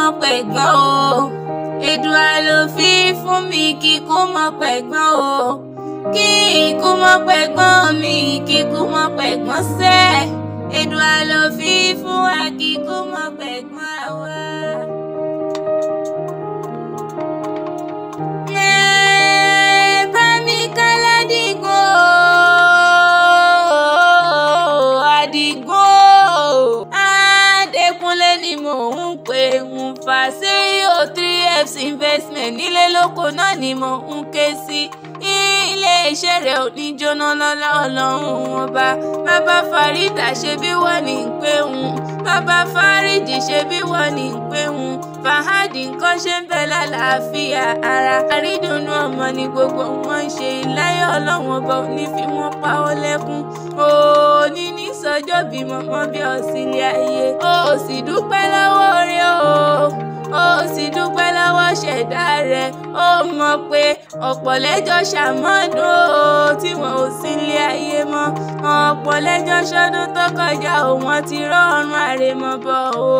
mọ̀ pẹ̀gbọ́n o. Èdùà ló fi fún mi kíkú mọ̀ pẹ̀gbọ́n o. Kí ikú mọ̀ pẹ̀gbọ́n mi, kíkú mọ̀ pẹ̀gbọ́n sẹ́. Èdùà ló fi fún wa kíkú mọ̀ pẹ̀gbọ́n wa. CEO 3F's investment nílé lóko náà ni mo ń ké sí. Ilé iṣẹ́ rẹ̀ ò ní jóná lọ́lá Ọlọ́run ọba. Bàbá Farida ṣe bí wọ́n ní ń pé òun. Bàbá Faridi ṣe bí wọ́n ní ń pé òun. Fahadi nǹkan ṣe ń bẹ lálàáfíà ara. Àrídùnnú ọmọ ni gbogbo wọn ń ṣe. Láyé Ọlọ́run ọba ò ní fi wọ́n pa ọ́ lẹ́kún. Òní ní sọ́jọ́ bímọ mọ́ bí ọ̀sìnlẹ̀ ayé. Ó sì dúpẹ́ lọ́wọ́ rẹ̀ o. Ó sì dúpẹ́ lọ́wọ́ ṣẹ̀dá rẹ̀. Ó mọ̀ pé ọ̀pọ̀ lẹ́jọ́ ṣàmọ́dún tí wọn ò sí ilé ayé mọ́. Ọ̀pọ̀ lẹ́jọ́ ṣọdún tó kọjá òun ti rọrùn àrèmọ́bọ̀ o.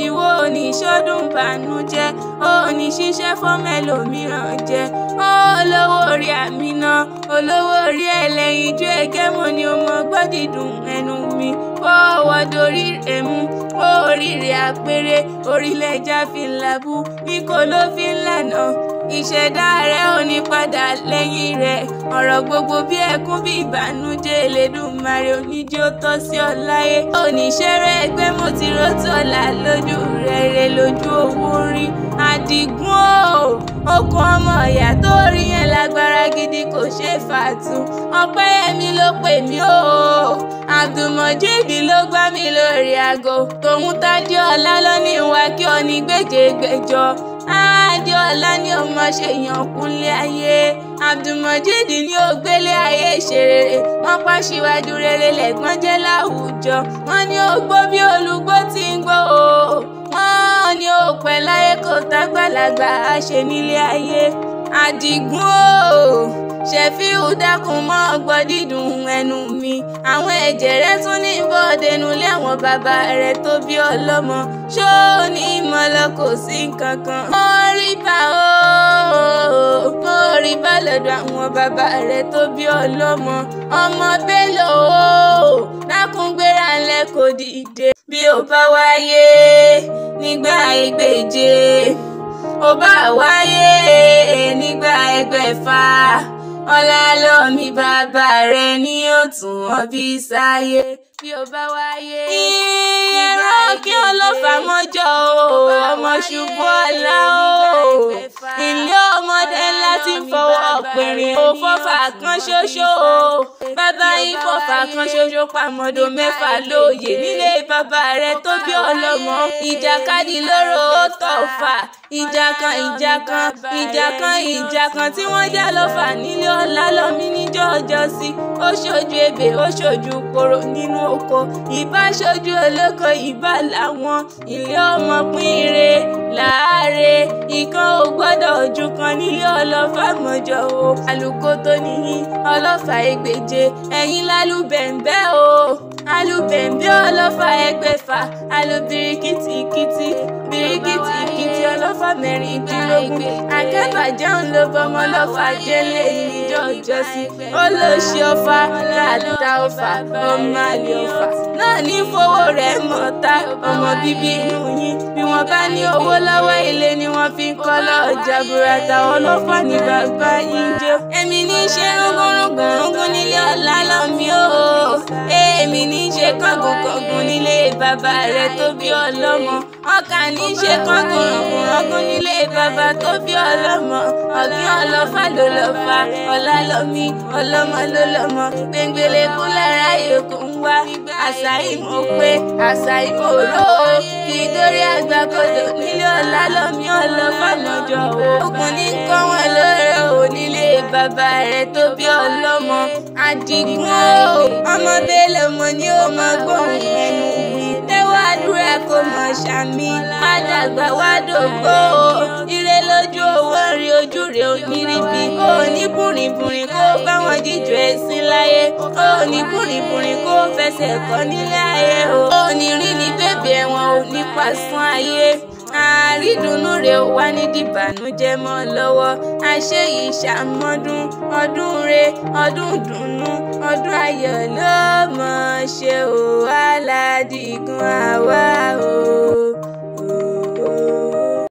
Ìwọ ò ní ṣọdún bànújẹ́. Ó ní ṣiṣẹ́ fọ́mẹ́lòmíràn jẹ́. Olówó orí àmínà, olówó orí ẹlẹ́yinjú ẹgẹ́ mo ni ó mọ gbọ́dìdùn ẹnu mi. Fọwọ́ dorí rẹ̀ mú, orí rẹ̀ àpérè, orílẹ̀-èdè fi ń labú, ní kò ló fi ń lànà. Ìṣẹ̀dá rẹ̀ ò ní padà lẹ́yìn rẹ̀. Ọ̀rọ̀ gbogbo bí ẹkún bí ìbànújẹ́ Elédùmarè oníjó tọ́ sí ọ láyé. Oníṣẹ́rẹ́ ẹgbẹ́ mo ti rótò ọ̀la lójú rere lójú owó rí. Àdìgún o, okùn ọmọ ìyá tó rí yẹn lágbára gidi kò ṣe é fàtú. Ọpẹ́yẹmí ló pè mí o. Abdulmojid ló gbá mi lórí aago. Tòun Tádéọlá ló ní wá kí ọ ní gbèjègbèjọ. Adéọlá ni ó máa ṣe yàn kúnlé ayé. Abdulmojid ni ó gbélé ayé ṣe rere. Wọ́n pàṣíwájú rere lẹ́gbọ́n jẹ́ láwùjọ. Wọ́n ní ó gbó bí olùgbó tí ń gbó o. Wọ́n ní ó pẹ́ láyé kó tágbàlagbà á ṣe nílé ayé. Àdìgún o, Ṣẹ̀fíù dákun mọ́ gbọ́ dídùn ẹnu mi. Àwọn ẹ̀jẹ̀ rẹ tún ní bọ́ọ̀dẹ̀nu lé àwọn bàbá rẹ tó bí ọlọ́mọ. Ṣó ní ìmọ̀lọ kò sí nǹkankan. Mo rí bá o, mo rí bá lọ́dọ̀ àwọn bàbá rẹ tó bí ọlọ́mọ. Ọmọ Bello o, dákun gbéra ńlẹ̀ kò dìde. Bí ó bá wáyé nígbà ẹgbẹ̀je, ó bá wáyé nígbà ẹgbẹ̀fà. Ọlálọ́mí bàbá rẹ̀ ni ó tún ọ bí sáyé. Bí ó bá wáyé ìran kí ọlọ́fà mọ́jọ́ o. Ọmọ ṣubú ọ̀la o. Ilé ọmọdé ńlá ti ń fọwọ́ pèrè o. Fọ́fà kan ṣoṣo o. Bàbá yín fọ́fà kan ṣoṣo pàmòdò mẹ́fà lóye nílé bàbá rẹ̀ tó bí ọlọ́mọ. Ìjàkadì lóró ó tọ̀ fà. Ìjà kan tí wọ́n já lọ́fà nílé Ọlálọ́mí níjọ́ ọjọ́sí. Ó ṣojú ebè, ó ṣojú koro nínú oko. Ìbá ṣojú olóko, ìbá làwọn. Ilé ọmọ pínre láàárẹ̀. Ìkan ò gbọ́dọ̀ ojú kan nílé ọlọ́fà mọ́jọ́ o. Àlùkò tó níyìn ọlọ́fà ẹgbẹ̀je. Ẹ̀yin lálùbẹ̀ǹbẹ̀ o. Alùbẹ̀ǹbẹ̀ ọlọ́fà ẹgbẹ̀fà. Alùbìrìkìtìkìtì bìrìkìtìkìtì ọlọ́fà mẹ́rìndínlógún. Akẹ́bàjẹ́ ń lo bọmọ lọ́fà délé ìjọ ìjọsí. Olóṣì ọfà láàdá ọfà, ọmọ àlè ọfà náà ní fowó rẹ̀ mọ̀ta. Ọmọ bíbí inú yín bí wọ́n bá ní owó lọ́wọ́ ilé ni wọ́n fi ń kọ́ lọ́jà burata. Ọlọ́fà ní bàbá yín jẹ́. Èmi ní í ṣe rúngúnrúngúnrúngún nílé Ọlálọ́mí o. Èmi ní í ṣe kọ́gùnkọ́gùn nílé bàbá rẹ̀ tó bí ọlọ́mọ. Ọkà ní í ṣe kọ́gùnrúngúnrúngún nílé bàbá tó bí ọlọ́mọ. Ọ̀gbìn ọlọ́fà ló lọ́fà. Ọlálọ́mí ọlọ́mọ ló lọ́mọ. Gbẹ̀ngbẹ̀lẹ̀kú lára yòókù ń wá. Àṣà ìmọ̀ pé àṣà ìmọ̀ òró kì í dórí àgbàkodò nílé Ọlálọ́mí ọlọ́fà mọ́jọ́ o. Òkun ní kọ́ wọn lóore o nílé bàbá rẹ̀ tó bí ọlọ́mọ. Àdìgún o, ọmọ Bello mo ní ó mọ gbóhùn ẹnu mi. Tẹ́wọ́ àdúrà kò mọ̀ ṣàmì. Má dàgbà wá dògbò o. Ire lójú owó rí ojú rẹ̀ oníríbi. O ní bùrìbùrìn kó bá wọn jíjọ ẹ̀sìn láyé. O ní bùrìbùrìn kó fẹsẹ̀ kọ́ nílé ayé o. O ní rí ní bèbè ẹ̀wọ̀n ò ní pàṣán ayé. torí ìdùnnú rẹ̀ ò wá ní dìbànújẹ́ mọ́ lọ́wọ́. àṣẹ yìí ṣàmọ́dún ọdún re ọdún dùnnú ọdún ayọ̀ ló mọ̀ ṣe ò Aládìgún àwa o.